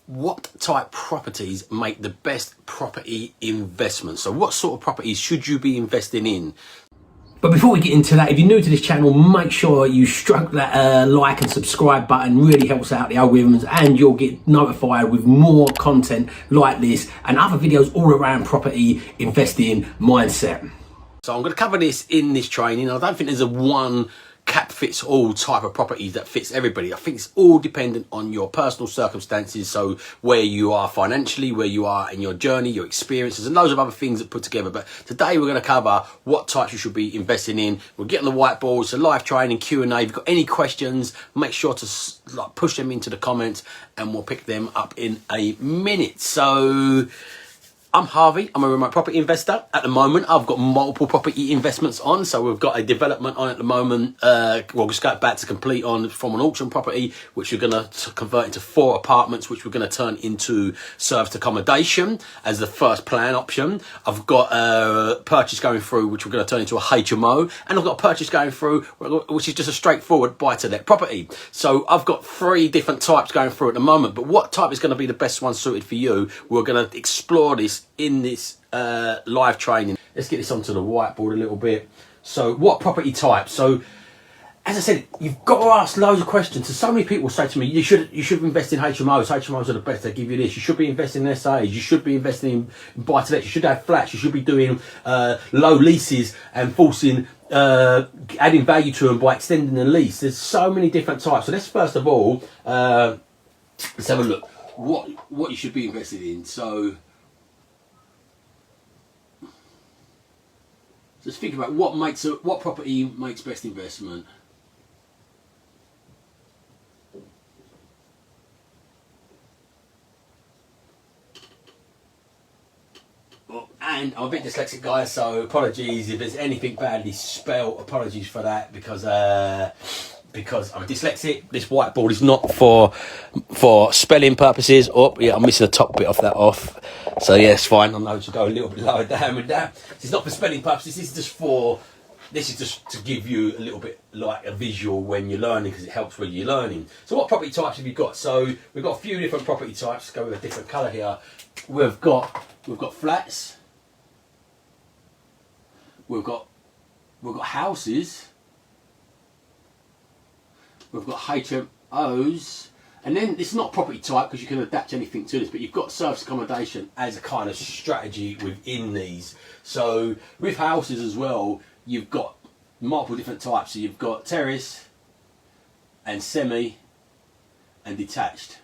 what type properties make the best property investment? So what sort of properties should you be investing in? But before we get into that, if you're new to this channel, make sure you stroke that like and subscribe button. Really helps out the algorithms, and you'll get notified with more content like this and other videos all around property investing mindset. So I'm going to cover this in this training. I don't think there's a one cap fits all type of properties that fits everybody. I think it's all dependent on your personal circumstances, so where you are financially, where you are in your journey, your experiences, and loads of other things that put together. But today we're going to cover what types you should be investing in. We'll get on the whiteboard. It's a live training Q&A. If you've got any questions, make sure to push them into the comments and we'll pick them up in a minute. So I'm Harvey. I'm a remote property investor. At the moment, I've got multiple property investments on. So we've got a development on at the moment. We'll just go back to complete on from an auction property, which we're going to convert into 4 apartments, which we're going to turn into serviced accommodation as the first plan option. I've got a purchase going through, which we're going to turn into a HMO. And I've got a purchase going through, which is just a straightforward buy-to-let property. So I've got 3 different types going through at the moment. But what type is going to be the best one suited for you? We're going to explore this in this live training. Let's get this onto the whiteboard a little bit. So what property type? So as I said, you've got to ask loads of questions. So many people say to me, you should invest in HMOs. HMOs are the best. They give you this. You should be investing in SAs. You should be investing in buy-to-let. You should have flats. You should be doing low leases and forcing adding value to them by extending the lease. There's so many different types. So let's first of all let's have a look what you should be invested in. So just think about what property makes best investment. And I'm a bit dyslexic, guys, so apologies if there's anything badly spelled. Apologies for that, because I'm dyslexic. This whiteboard is not for spelling purposes. Oh yeah, I'm missing the top bit of that off. So yeah, it's fine. I know to go a little bit lower down with that. This is not for spelling purposes. This is just to give you a little bit like a visual when you're learning, because it helps when you're learning. So what property types have you got? So we've got a few different property types. Let's go with a different colour here. We've got flats. We've got houses. We've got HMOs. And then it's not property type because you can adapt anything to this, but you've got service accommodation as a kind of strategy within these. So with houses as well, you've got multiple different types. So you've got terrace and semi and detached.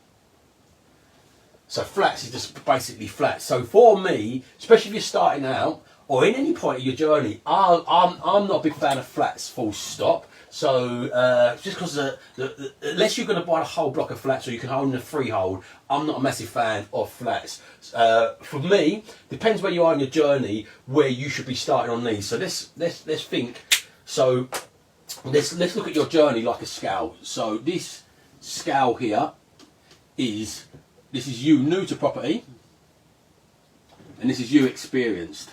So flats is just basically flats. So for me, especially if you're starting out or in any point of your journey, I'm not a big fan of flats, full stop. So just because unless you're going to buy a whole block of flats or you can own a freehold, I'm not a massive fan of flats. For me, depends where you are in your journey, where you should be starting on these. So let's think. So let's look at your journey like a scale. So this scale here is you new to property, and this is you experienced.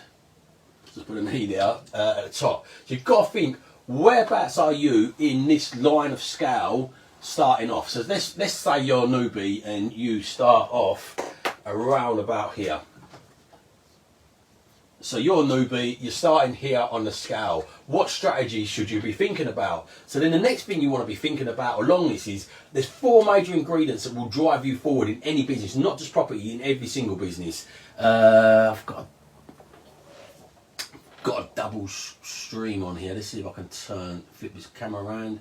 Just put an E there at the top. So you've got to think, whereabouts are you in this line of scale starting off? So let's say you're a newbie and you start off around about here. So you're a newbie, you're starting here on the scale. What strategies should you be thinking about? So then the next thing you want to be thinking about along this is, there's 4 major ingredients that will drive you forward in any business, not just property, in every single business. I've got a double stream on here. Let's see if I can flip this camera around.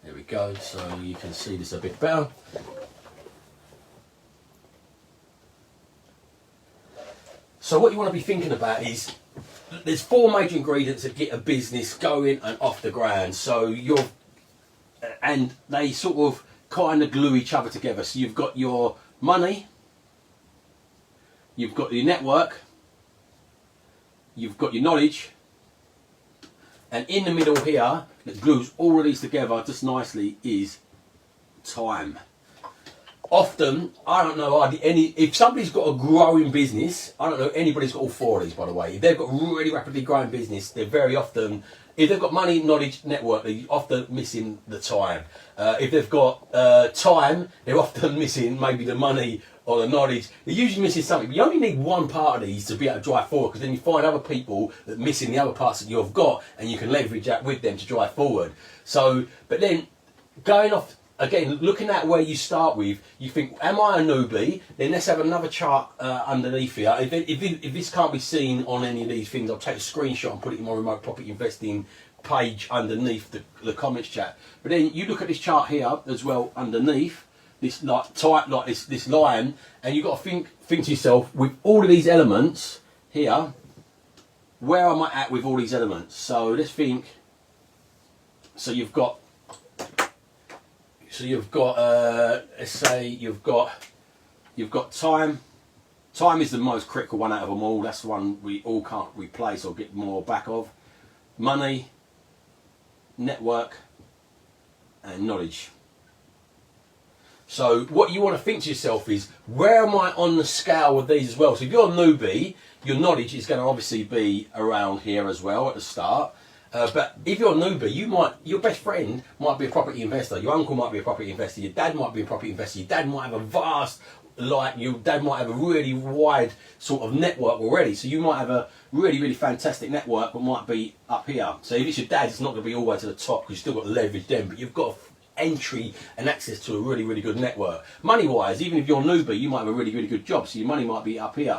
There we go, so you can see this a bit better. So what you want to be thinking about is, there's 4 major ingredients that get a business going and off the ground. So and they sort of kind of glue each other together. So you've got your money, you've got your network, you've got your knowledge, and in the middle here, that glues all of these together just nicely, is time. often, I don't know if somebody's got a growing business, I don't know anybody's got all four of these, by the way. If they've got really rapidly growing business, they're very often, if they've got money, knowledge, network, they're often missing the time. If they've got time, they're often missing maybe the money or the knowledge. They're usually missing something. But you only need one part of these to be able to drive forward, because then you find other people that are missing the other parts that you've got, and you can leverage that with them to drive forward. So, but then going off, again, looking at where you start with, you think, am I a newbie? Then let's have another chart underneath here. If this can't be seen on any of these things, I'll take a screenshot and put it in my remote property investing page underneath the comments chat. But then you look at this chart here as well underneath, this like type like this line, and you've got to think to yourself, with all of these elements here, where am I at with all these elements? So let's think. So you've got let's say you've got time. Time is the most critical one out of them all. That's the one we all can't replace or get more back of. Money, network, and knowledge. So what you want to think to yourself is, where am I on the scale with these as well? So if you're a newbie, your knowledge is going to obviously be around here as well at the start. But if you're a newbie, your best friend might be a property investor, your uncle might be a property investor, your dad might be a property investor, your dad might have your dad might have a really wide sort of network already. So you might have a really, really fantastic network, but might be up here. So if it's your dad, it's not going to be all the way to the top, because you've still got to leverage them, but you've got entry and access to a really, really good network. Money wise, even if you're a newbie, you might have a really, really good job, so your money might be up here.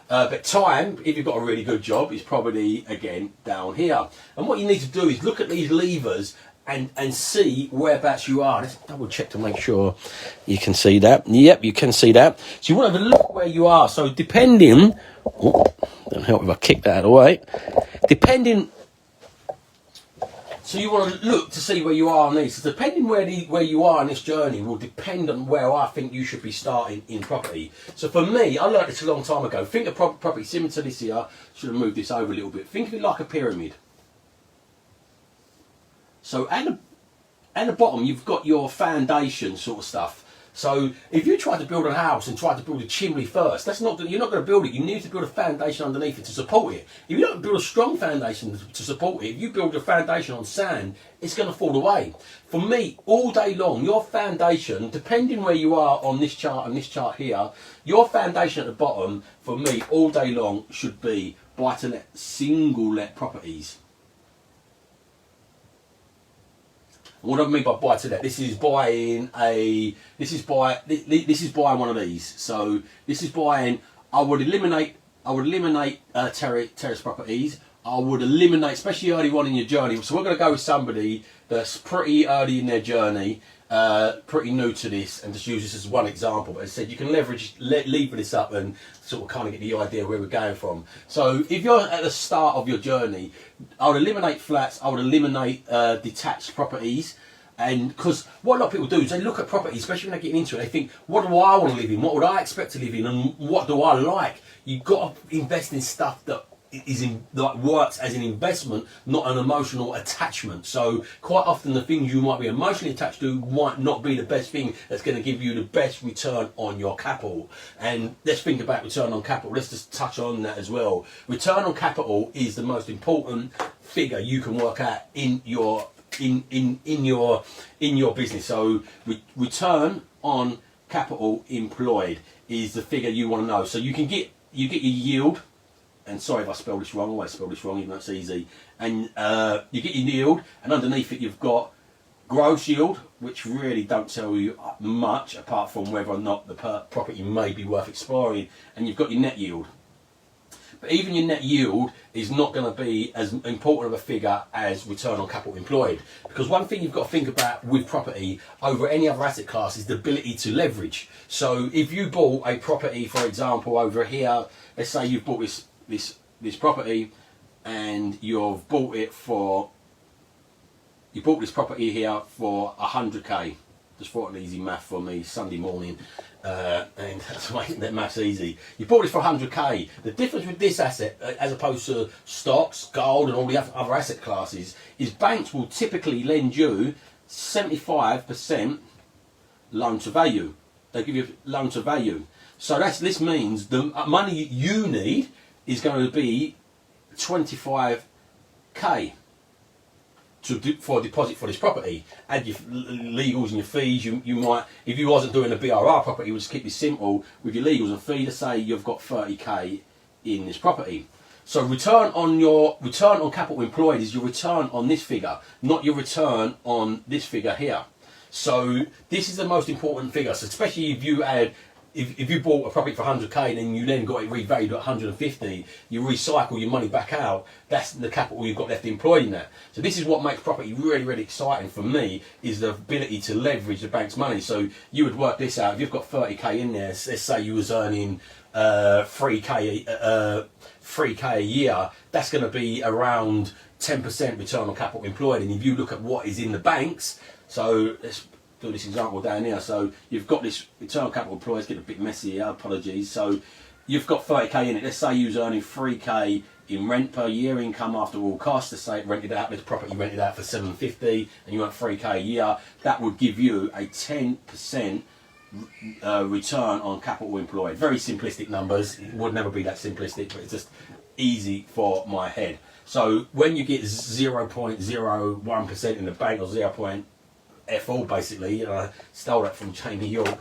But time, if you've got a really good job, is probably again down here. And what you need to do is look at these levers and see whereabouts you are. Let's double check to make sure you can see that. Yep, you can see that. So you want to have a look where you are. So depending, don't help if I kick that out of the way. So you want to look to see where you are on these. So depending where you are on this journey will depend on where I think you should be starting in property. So for me, I learned this a long time ago. Think of property similar to this here. Should have moved this over a little bit. Think of it like a pyramid. So at the bottom, you've got your foundation sort of stuff. So if you try to build a house and try to build a chimney first, you're not going to build it. You need to build a foundation underneath it to support it. If you don't build a strong foundation to support it, if you build your foundation on sand, it's going to fall away. For me, all day long, your foundation, depending where you are on this chart and this chart here, your foundation at the bottom, for me, all day long, should be buy-to-let, single-let properties. What do I mean by buy to let? This is buying one of these. So this is buying. I would eliminate terrace properties. I would eliminate, especially early on in your journey. So we're going to go with somebody that's pretty early in their journey, pretty new to this, and just use this as one example. But as I said, you can lever this up and sort of kind of get the idea where we're going from. So if you're at the start of your journey, I would eliminate flats. I would eliminate detached properties. And because what a lot of people do is they look at property, especially when they're getting into it, they think, what do I want to live in? What would I expect to live in? And what do I like? You've got to invest in stuff that works as an investment, not an emotional attachment. So quite often the things you might be emotionally attached to might not be the best thing that's going to give you the best return on your capital. And let's think about return on capital. Let's just touch on that as well. Return on capital is the most important figure you can work out in your business. So return on capital employed is the figure you want to know. So you get your yield. And sorry if I spell this wrong, I always spell this wrong, even though it's easy. And you get your yield, and underneath it you've got gross yield, which really don't tell you much apart from whether or not the property may be worth exploring, and you've got your net yield. But even your net yield is not going to be as important of a figure as return on capital employed. Because one thing you've got to think about with property over any other asset class is the ability to leverage. So if you bought a property, for example, over here, let's say you've bought this property and you bought this property here for 100k. Just thought an easy math for me Sunday morning, and that's making that maths easy. You bought this for 100k. The difference with this asset, as opposed to stocks, gold, and all the other asset classes, is banks will typically lend you 75% loan to value. they give you a loan to value. So this means the money you need is going to be 25k for a deposit for this property. Add your legals and your fees. You might, if you wasn't doing a BRR property, we'll just keep it simple with your legals and fees. To say you've got 30k in this property. So return on capital employed is your return on this figure, not your return on this figure here. So this is the most important figure. So especially if you add, if you bought a property for 100k and then you then got it revalued at 150, you recycle your money back out. That's the capital you've got left employed in that. So this is what makes property really, really exciting for me, is the ability to leverage the bank's money. So you would work this out. If you've got 30k in there, let's say you was earning 3k a year, that's going to be around 10% return on capital employed. And if you look at what is in the banks, so let's do this example down here. So you've got this return on capital employed. It's getting a bit messy here, apologies. So you've got 30k in it. Let's say you was earning 3k in rent per year, income after all costs. Let's say it rented out, this property rented out for 750 and you want 3k a year. That would give you a 10% return on capital employed. Very simplistic numbers. It would never be that simplistic, but it's just easy for my head. So when you get 0.01% in the bank, or 0.FO basically, and I stole that from Jamie York,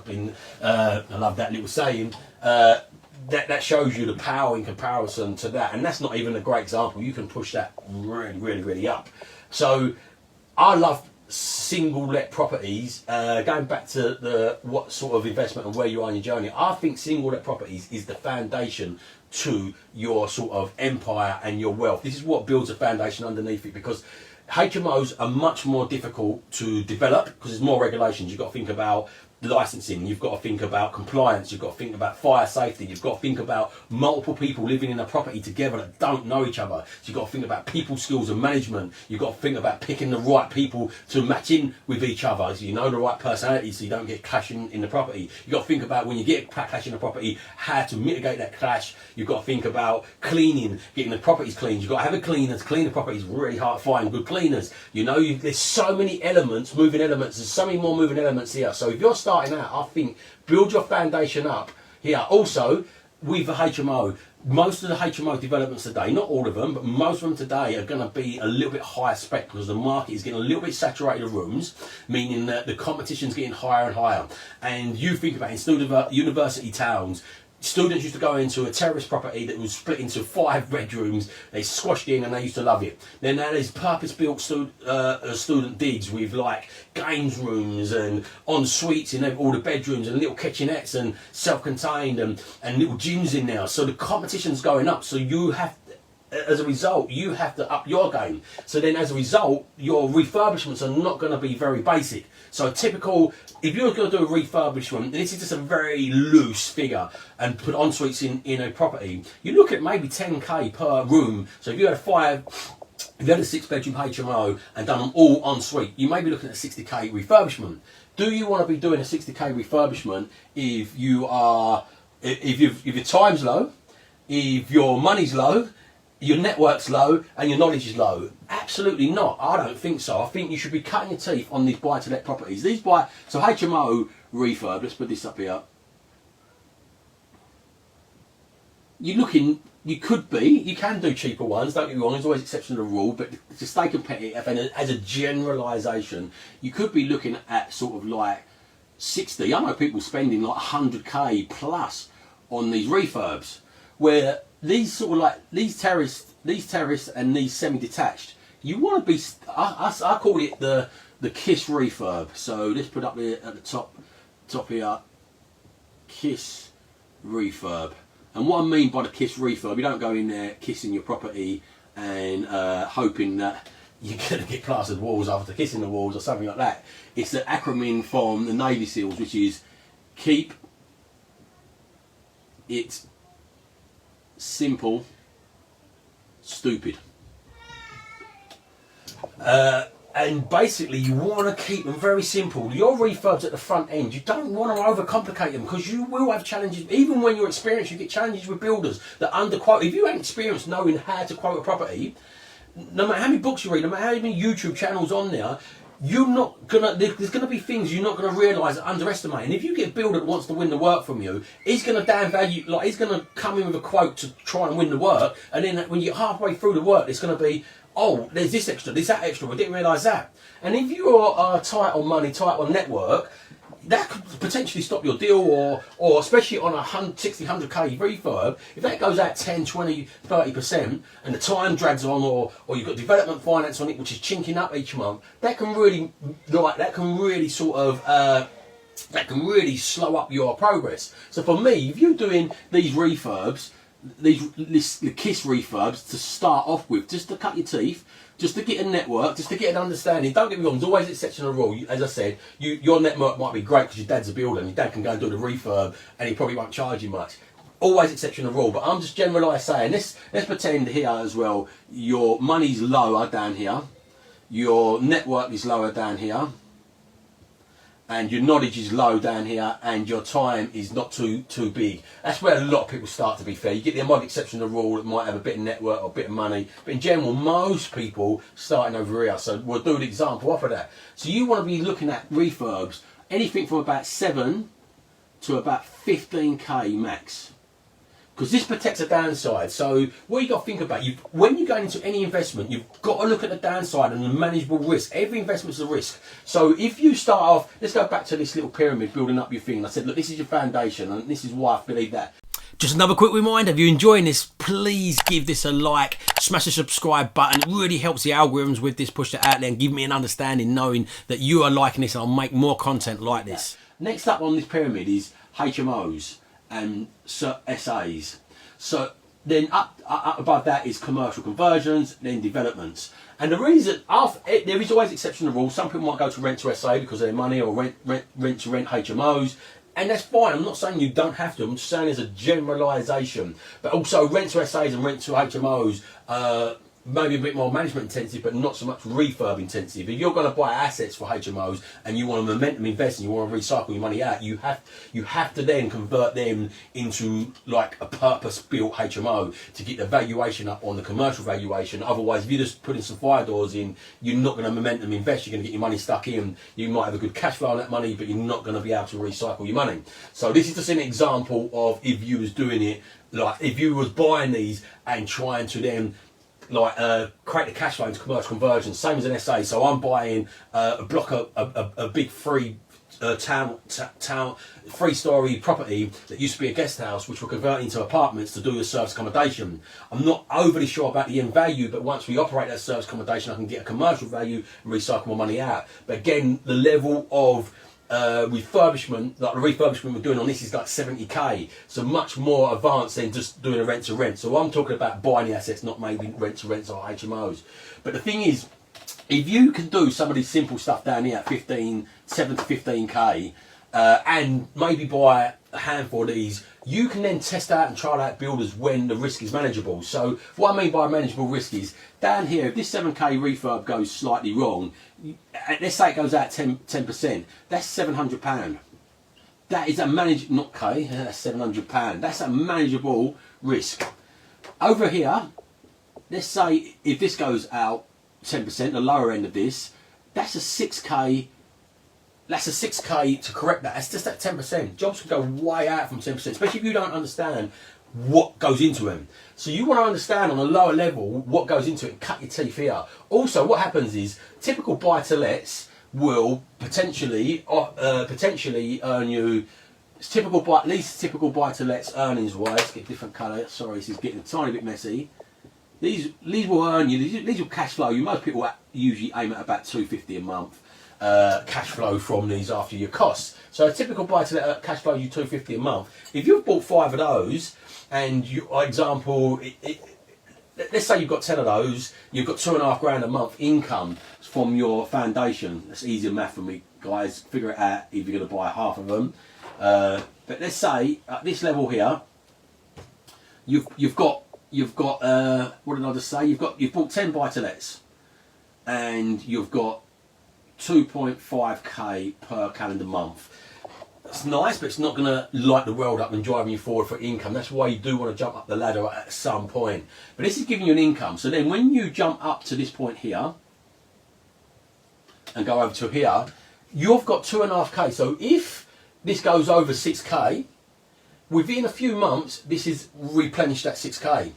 I love that little saying, that shows you the power in comparison to that. And that's not even a great example. You can push that really, really, really up. So I love single let properties. Going back to what sort of investment and where you are in your journey, I think single let properties is the foundation to your sort of empire and your wealth. This is what builds a foundation underneath it, because HMOs are much more difficult to develop because there's more regulations. You've got to think about licensing, you've got to think about compliance, you've got to think about fire safety, you've got to think about multiple people living in a property together that don't know each other. So you've got to think about people skills and management. You've got to think about picking the right people to match in with each other, so you know the right personality, so you don't get clashing in the property. You've got to think about when you get a clash in the property, how to mitigate that clash. You've got to think about cleaning, getting the properties cleaned. You've got to have a cleaner to clean the property. It's really hard to find good cleaners. You know, there's so many elements, moving elements. There's so many more moving elements here. So if you're starting out, I think build your foundation up here. Also, with the HMO, most of the HMO developments today, not all of them, but most of them today are going to be a little bit higher spec because the market is getting a little bit saturated of rooms, meaning that the competition's getting higher and higher. And you think about it, in university towns, students used to go into a terrace property that was split into 5 bedrooms. They squashed in and they used to love it. Then now there's purpose-built student digs with like games rooms and en suites in all the bedrooms and little kitchenettes and self-contained and little gyms in there. So the competition's going up. So you have, as a result, you have to up your game. So then as a result, your refurbishments are not going to be very basic. So typical, if you're going to do a refurbishment, and this is just a very loose figure, and put en suites in a property, you look at maybe 10k per room. So if you had a 6-bedroom HMO and done them all en suite, you may be looking at a 60k refurbishment. Do you want to be doing a 60k refurbishment if your time's low, if your money's low, your network's low and your knowledge is low? Absolutely not. I don't think so. I think you should be cutting your teeth on these buy-to-let properties. So HMO refurb, let's put this up here. You can do cheaper ones, don't get me wrong, there's always exception to the rule, but to stay competitive and as a generalisation, you could be looking at sort of like 60. I know people spending like 100k plus on these refurbs, where these sort of like these terrace and these semi-detached, you want to be. I call it the KISS refurb. So let's put up here at the top here, KISS refurb. And what I mean by the KISS refurb, you don't go in there kissing your property and hoping that you're going to get plastered walls after kissing the walls or something like that. It's the acronym from the Navy SEALs, which is keep it simple, stupid. And basically you want to keep them very simple. Your refurbs at the front end, you don't want to overcomplicate them, because you will have challenges. Even when you're experienced, you get challenges with builders that underquote. If you ain't experienced knowing how to quote a property, no matter how many books you read, no matter how many YouTube channels on there, you're not gonna. There's gonna be things you're not gonna realise and underestimate. And if you get a builder that wants to win the work from you, he's gonna damn value. Like he's gonna come in with a quote to try and win the work, and then when you're halfway through the work, it's gonna be, oh, there's this extra, there's that extra. We didn't realise that. And if you're tight on money, tight on network, that could potentially stop your deal, or especially on a 60, 100k refurb, if that goes out 10, 20, 30% and the time drags on, or you've got development finance on it which is chinking up each month, that can really slow up your progress. So for me, if you're doing these refurbs, the KISS refurbs to start off with, just to cut your teeth, just to get a network, just to get an understanding. Don't get me wrong, there's always an exception of the rule. As I said, your network might be great because your dad's a builder and your dad can go and do the refurb and he probably won't charge you much. Always exception of the rule, but I'm just generalised saying, let's pretend here as well, your money's lower down here, your network is lower down here, and your knowledge is low down here, and your time is not too big. That's where a lot of people start, to be fair. You get the odd exception of the rule that might have a bit of network or a bit of money, but in general, most people starting over here. So we'll do an example off of that. So you want to be looking at refurbs, anything from about 7 to about 15k max. Because this protects the downside. So what you got to think about, when you're going into any investment, you've got to look at the downside and the manageable risk. Every investment is a risk. So if you start off, let's go back to this little pyramid, building up your thing. I said, look, this is your foundation, and this is why I believe that. Just another quick reminder, if you're enjoying this, please give this a like, smash the subscribe button. It really helps the algorithms with this, push it out there and give me an understanding knowing that you are liking this, and I'll make more content like this. Next up on this pyramid is HMOs and SAs. So then up above that is commercial conversions, then developments. And the reason, there is always exception to the rule. Some people might go to rent to SA because of their money, or rent to rent HMOs. And that's fine. I'm not saying you don't have to. I'm just saying as a generalisation. But also rent to SAs and rent to HMOs, maybe a bit more management intensive, but not so much refurb intensive. If you're going to buy assets for HMOs and you want to momentum invest and you want to recycle your money out, you have to then convert them into like a purpose-built HMO to get the valuation up on the commercial valuation. Otherwise, if you're just putting some fire doors in, you're not going to momentum invest. You're going to get your money stuck in. You might have a good cash flow on that money, but you're not going to be able to recycle your money. So this is just an example of if you was doing it, like if you was buying these and trying to then create the cash flow into commercial conversion, same as an SA. So I'm buying a block of a big three-story property that used to be a guest house, which we're converting into apartments to do the service accommodation. I'm not overly sure about the end value, but once we operate that service accommodation, I can get a commercial value and recycle my money out. But again, the level of refurbishment, like the refurbishment we're doing on this, is like 70k, so much more advanced than just doing a rent to rent. So I'm talking about buying the assets, not maybe rent to rents or HMOs. But the thing is, if you can do some of this simple stuff down here at 7 to 15k, and maybe buy a handful of these, you can then test out and trial out builders when the risk is manageable. So what I mean by manageable risk is, down here, if this 7k refurb goes slightly wrong, let's say it goes out 10%, that's £700. That is a not K, that's £700. That's a manageable risk. Over here, let's say if this goes out 10%, the lower end of this, that's a 6k. That's a 6k to correct that. That's just at 10%. Jobs can go way out from 10%, especially if you don't understand what goes into them. So you want to understand on a lower level what goes into it and cut your teeth here. Also, what happens is typical buy-to-lets will potentially earn you at least typical buy-to-lets earnings-wise. Get a different colour. Sorry, this is getting a tiny bit messy. These will earn you. These will cash flow you. Most people usually aim at about $250 a month. Cash flow from these after your costs. So a typical buy-to-let cash flow you $250 a month. If you've bought 5 of those, and you, for example, let's say you've got 10 of those, you've got £2,500 a month income from your foundation. That's easier math for me, guys. Figure it out if you're going to buy half of them. But let's say at this level here, you've got what did I just say? You've bought 10 buy-to-lets, and you've got 2.5k per calendar month. That's nice, but it's not going to light the world up and driving you forward for income. That's why you do want to jump up the ladder at some point. But this is giving you an income. So then when you jump up to this point here, and go over to here, you've got 2.5k. So if this goes over 6k, within a few months, this is replenished at 6k.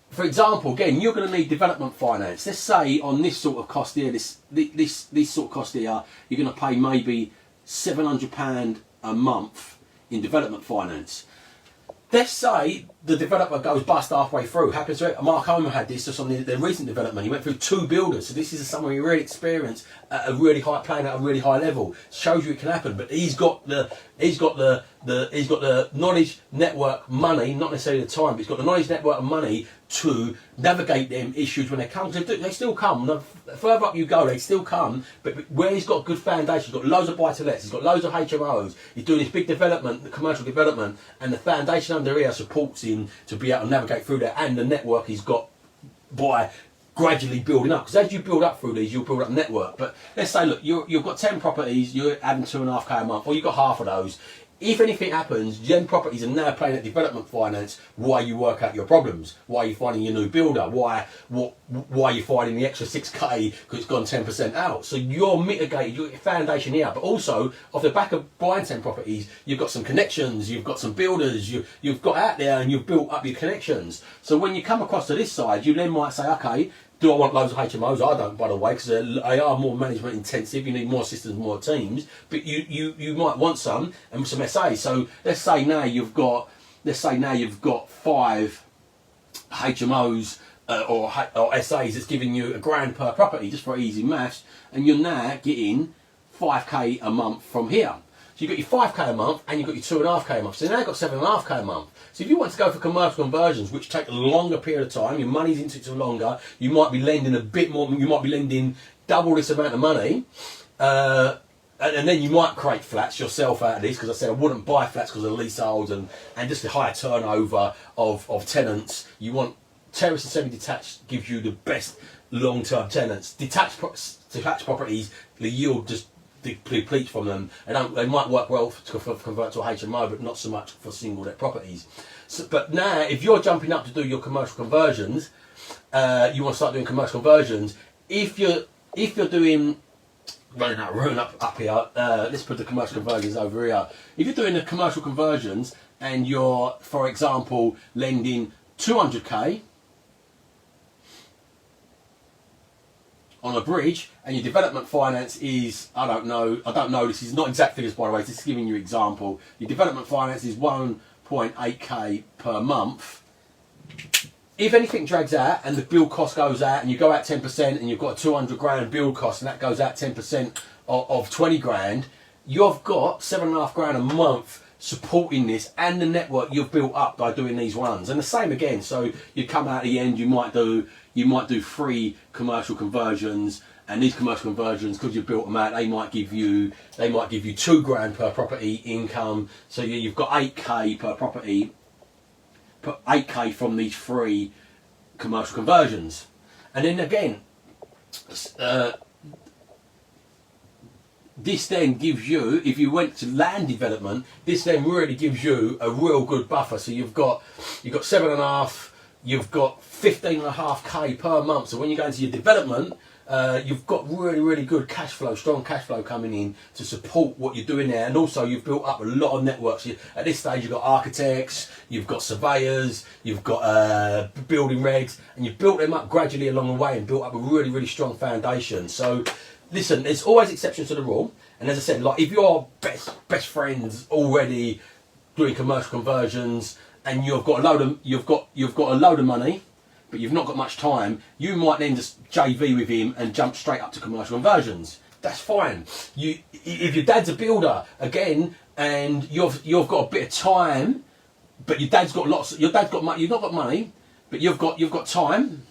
For example, again, you're going to need development finance. Let's say on this sort of cost here, this sort of cost here, you're going to pay maybe £700 a month in development finance. Let's say the developer goes bust halfway through. Happens to it. Mark Homer had this just on the recent development. He went through 2 builders. So this is someone who really experienced at a really high, playing at a really high level. Shows you it can happen. But he's got the knowledge, network, money, not necessarily the time, but he's got the knowledge, network, and money to navigate them issues when they come. They still come. The further up you go, they still come. But where he's got good foundation, he's got loads of buy-to-lets, he's got loads of HMOs, he's doing this big development, the commercial development, and the foundation under here supports him to be able to navigate through that, and the network he's got by gradually building up. Because as you build up through these, you'll build up a network. But let's say, look, you've got 10 properties, you're having 2.5k a month, or you've got half of those. If anything happens, them properties are now playing at development finance while you work out your problems. Why you're finding your new builder? Why you're finding the extra 6k because it's gone 10% out? So you're mitigated, your foundation here. But also, off the back of buying 10 properties, you've got some connections, you've got some builders, you've got out there and you've built up your connections. So when you come across to this side, you then might say, okay, do I want loads of HMOs? I don't, by the way, because they are more management intensive. You need more systems, more teams. But you might want some and some SAs. So let's say now you've got 5 HMOs or SAs that's giving you £1,000 per property, just for easy maths, and you're now getting 5k a month from here. So you've got your 5k a month and you've got your 2.5k a month. So now you've got 7.5k a month. So if you want to go for commercial conversions, which take a longer period of time, your money's into it longer, you might be lending a bit more, you might be lending double this amount of money, and then you might create flats yourself out of this, because I said I wouldn't buy flats because of leaseholds and just the higher turnover of tenants. You want terrace and semi-detached, gives you the best long-term tenants. Detached properties, the yield just depletes from them. They might work well to convert to a HMO, but not so much for single let properties. So, but now, if you're jumping up to do your commercial conversions, you want to start doing commercial conversions. If you're doing running out of room up here, let's put the commercial conversions over here. If you're doing the commercial conversions and you're, for example, lending 200k on a bridge, and your development finance is, I don't know, this is not exact figures by the way, this is giving you an example. Your development finance is 1.8k per month. If anything drags out and the build cost goes out and you go out 10% and you've got a 200 grand build cost and that goes out 10% of 20 grand, you've got 7.5 grand a month supporting this and the network you've built up by doing these runs. And the same again, so you come out at the end, you might do 3 commercial conversions, and these commercial conversions, because you've built them out, they might give you 2 grand per property income. So you've got 8k per property, 8k from these 3 commercial conversions. And then again, this then gives you, if you went to land development, this then really gives you a real good buffer. So you've got 7.5, you've got 15.5k per month. So when you go into your development, you've got really good cash flow, strong cash flow coming in to support what you're doing there. And also you've built up a lot of networks. At this stage you've got architects, you've got surveyors, you've got building regs, and you've built them up gradually along the way and built up a really strong foundation. So listen, there's always exceptions to the rule. And as I said, like if you're best friends already doing commercial conversions and you've got a load of money, but you've not got much time, you might then just JV with him and jump straight up to commercial conversions. That's fine. If your dad's a builder again, and you've got a bit of time, but your dad's got money. You've not got money, but you've got time.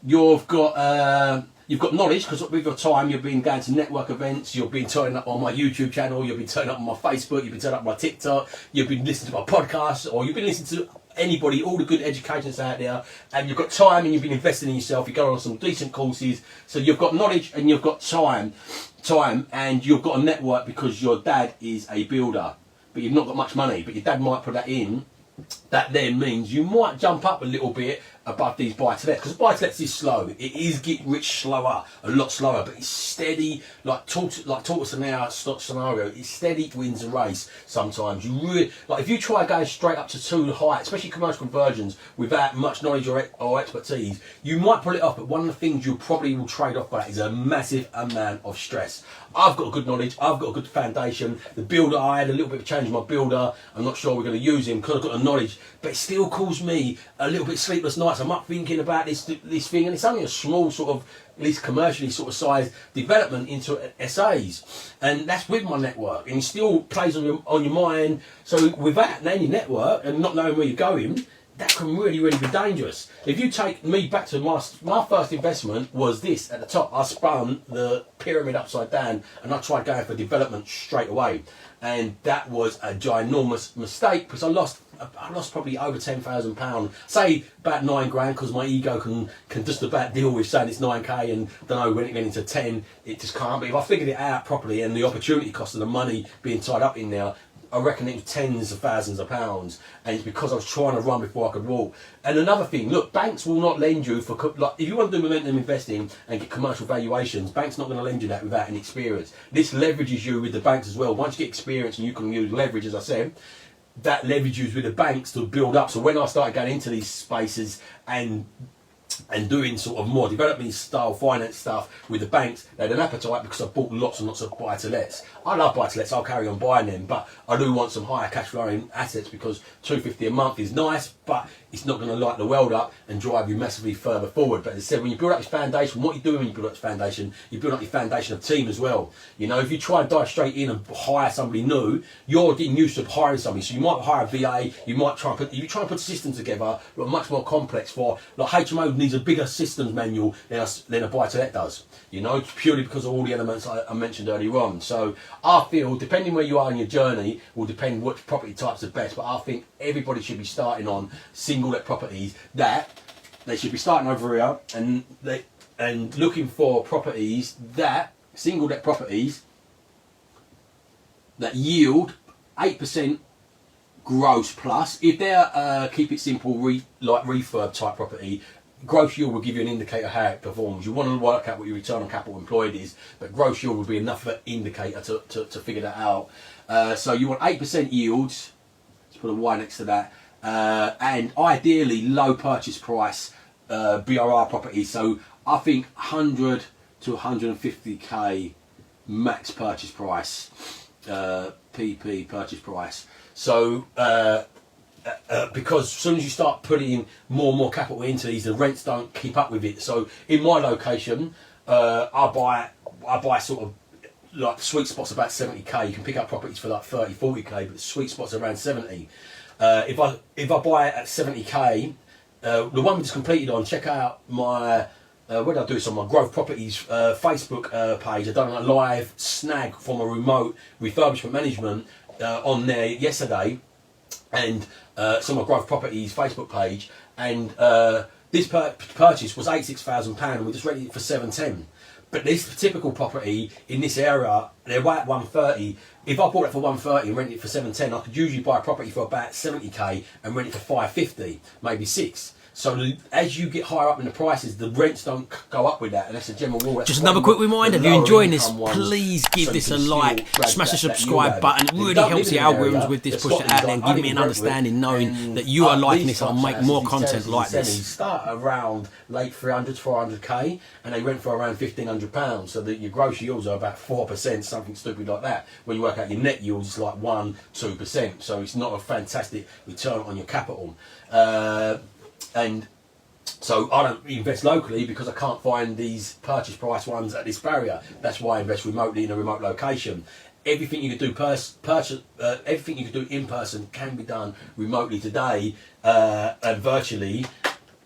You've got knowledge, because with your time you've been going to network events, you've been turning up on my YouTube channel, you've been turning up on my Facebook, you've been turning up on my TikTok, you've been listening to my podcast, or you've been listening to anybody, all the good educations out there, and you've got time and you've been investing in yourself, you've gone on some decent courses, so you've got knowledge and you've got time and you've got a network because your dad is a builder, but you've not got much money, but your dad might put that in. That then means you might jump up a little bit above these buy-to-lets, because buy-to-lets is slow. It is get rich slower, a lot slower, but it's steady. Like tortoise and our stock scenario, it's steady wins the race. Sometimes you really like if you try going straight up to too high, especially commercial conversions, without much knowledge or expertise, you might pull it off. But one of the things you probably will trade off by is a massive amount of stress. I've got good knowledge, I've got a good foundation. The builder, I had a little bit of change in my builder. I'm not sure we're going to use him because I've got the knowledge, but it still caused me a little bit sleepless nights. I'm up thinking about this thing, and it's only a small sort of, at least commercially sort of size development into SAs, and that's with my network, and it still plays on your mind. So without knowing your network and not knowing where you're going, that can really be dangerous. If you take me back to my first investment was this at the top. I spun the pyramid upside down and I tried going for development straight away, and that was a ginormous mistake because I lost probably over £10,000. Say about £9,000, because my ego can just about deal with saying it's 9k and don't know when it went into 10. It just can't. But if I figured it out properly and the opportunity cost of the money being tied up in there, I reckon it was tens of thousands of pounds, and it's because I was trying to run before I could walk. And another thing, look, banks will not lend you for, like, if you want to do momentum investing and get commercial valuations, banks not going to lend you that without any experience. This leverages you with the banks as well. Once you get experience and you can use leverage, as I said, that leverages with the banks to build up. So when I started going into these spaces and doing sort of more development style finance stuff with the banks, they had an appetite because I bought lots and lots of buy-to-lets. I love buy-to-lets, I'll carry on buying them, but I do want some higher cash flowing assets because $250 a month is nice, but it's not going to light the world up and drive you massively further forward. But as I said, when you build up your foundation, what you do when you build up your foundation, you build up your foundation of team as well. You know, if you try and dive straight in and hire somebody new, you're getting used to hiring somebody. So you might hire a VA, you might try and put a system together, but much more complex for, like HMO needs a bigger systems manual than a buy-to-let does. You know, purely because of all the elements I mentioned earlier on. So I feel, depending where you are in your journey, will depend which property types are best. But I think everybody should be starting on single-let properties. That they should be starting over here and looking for properties that single-let properties that yield 8% gross plus. If they're keep it simple, like refurb type property, gross yield will give you an indicator how it performs. You want to work out what your return on capital employed is, but gross yield will be enough of an indicator to figure that out. So you want 8% yields, let's put a Y next to that, and ideally low purchase price BRR properties. So I think 100 to 150k max purchase price, PP purchase price. So because as soon as you start putting more and more capital into these, the rents don't keep up with it. So in my location, I buy sort of like the sweet spot's about 70k. You can pick up properties for like 30, 40k, but the sweet spot's around 70. If I buy it at 70k, the one we just completed on, check out my where did I do this on my Growth Properties Facebook page. I've done a live snag from a remote refurbishment management on there yesterday, and it's on my Growth Properties Facebook page, and this purchase was £86,000 and we just rented it for £710. But this typical property in this area, they're right at 130. If I bought it for 130 and rented it for 710, I could usually buy a property for about 70k and rent it for 550, maybe 6. So as you get higher up in the prices, the rents don't go up with that, and that's a general rule. Just another quick reminder, if you're enjoying this, please give this a like, smash the subscribe button. It really helps the algorithms with this, push it out there and give me an understanding knowing that you are liking this and I'll make more content like this. Start around late 300 to 400k and they rent for around £1,500, so that your gross yields are about 4%, something stupid like that. When you work out your net yields, it's like 1-2%, so it's not a fantastic return on your capital. And so I don't invest locally because I can't find these purchase price ones at this barrier. That's why I invest remotely in a remote location. Everything you can do everything you can do in person can be done remotely today, and virtually.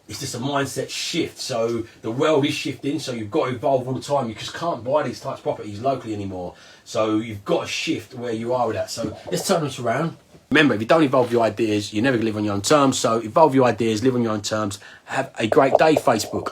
It's just a mindset shift. So the world is shifting, so you've got to evolve all the time. You just can't buy these types of properties locally anymore. So you've got to shift where you are with that. So let's turn this around. Remember, if you don't evolve your ideas, you're never going to live on your own terms. So evolve your ideas, live on your own terms. Have a great day, Facebook.